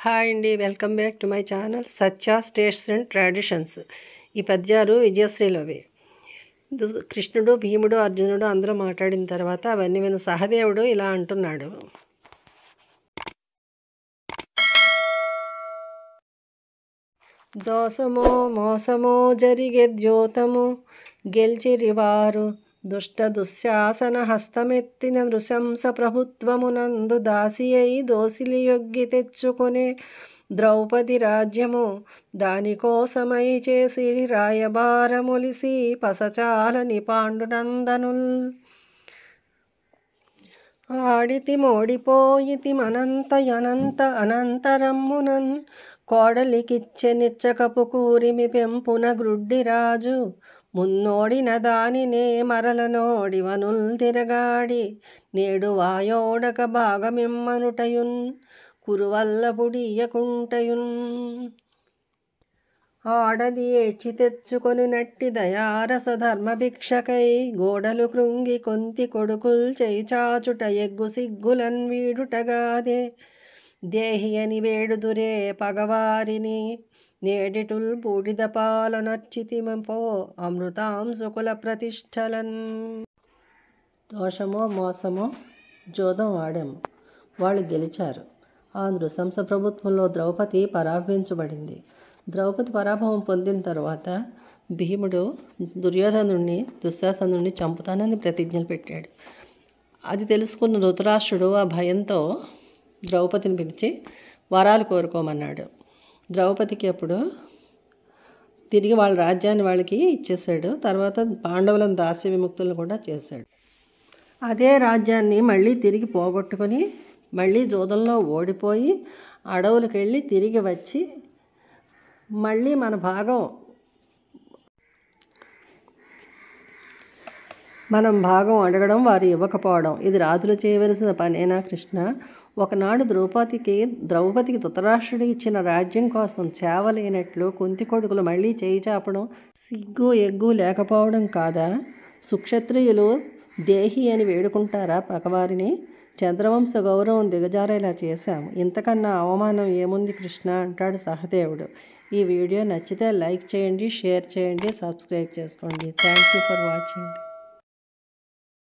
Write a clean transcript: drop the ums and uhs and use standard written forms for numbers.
Hi అండి, welcome back to my channel Satya's tastes and traditions. ఈ పద్యాలు విజయశ్రీలోవి. కృష్ణుడు, భీముడు, అర్జునుడు అందరూ మాట్లాడిన తర్వాత అవన్నీ విన్న సహదేవుడు ఇలా అంటున్నాడు. దోసమో మోసమో జరిగే ద్యోతము గెల్చిరివారు దుష్ట దుశ్శాసన హస్తమెత్తిన నృశంస ప్రభుత్వమునందు దాసి అయి దోసిలి యొగ్గి తెచ్చుకొనే ద్రౌపది రాజ్యము దానికోసమై చేసిరి రాయబారములిసి పసచాలని పాండునందనుల్ ఆడితి మోడిపోయితి అనంత అనంతరమ్మునన్ కోడలికిచ్చె నిచ్చకపు కూరిమి పెంపున గ్రుడ్డిరాజు మున్నోడిన దానినే మరలనోడివనుల్ తిరగాడి నేడు వాయోడక భాగమిమ్మనుటయున్ కురువల్లపుడియకుంటయున్ ఆడది ఏడ్చి తెచ్చుకొని నట్టి దయారస ధర్మభిక్షకై గోడలు కృంగి కొంతి కొడుకుల్ చేయిచాచుట ఎగ్గు సిగ్గులన్ వీడుటగాదే దేహి అని వేడుదురే పగవారిని నేడిటుల్ బూడిద పాలనర్చితిమపో అమృతాంశుకుల ప్రతిష్టలన్. దోషమో మోసమో జోదం ఆడాము, వాళ్ళు గెలిచారు. ఆ నృశంస ప్రభుత్వంలో ద్రౌపది పరాభించబడింది. ద్రౌపది పరాభవం పొందిన తర్వాత భీముడు దుర్యోధనుడిని దుశ్శాసనుడిని చంపుతానని ప్రతిజ్ఞలు పెట్టాడు. అది తెలుసుకున్న ధృతరాష్ట్రుడు ఆ భయంతో ద్రౌపదిని పిలిచి వరాలు కోరుకోమన్నాడు. ద్రౌపదికి అప్పుడు తిరిగి వాళ్ళ రాజ్యాన్ని వాళ్ళకి ఇచ్చేసాడు. తర్వాత పాండవులను దాస్య విముక్తులను కూడా చేశాడు. అదే రాజ్యాన్ని మళ్ళీ తిరిగి పోగొట్టుకొని మళ్ళీ జూదంలో ఓడిపోయి అడవులకు వెళ్ళి తిరిగి వచ్చి మళ్ళీ మన భాగం అడగడం, వారు ఇవ్వకపోవడం, ఇది రాజులు చేయవలసిన పనేనా కృష్ణ? ఒకనాడు ద్రౌపదికి ధృతరాష్ట్రుడు ఇచ్చిన రాజ్యం కోసం చేవలేనట్లు కుంతి కొడుకులు మళ్ళీ చేయి చాపడం సిగ్గు ఎగ్గు లేకపోవడం కాదా? సుక్షత్రియులు దేహి అని వేడుకుంటారా పగవారిని? చంద్రవంశ గౌరవం దిగజారేలా చేశాము, ఇంతకన్నా అవమానం ఏముంది కృష్ణ అంటాడు సహదేవుడు. ఈ వీడియో నచ్చితే లైక్ చేయండి, షేర్ చేయండి, సబ్స్క్రైబ్ చేసుకోండి. Thank you for watching.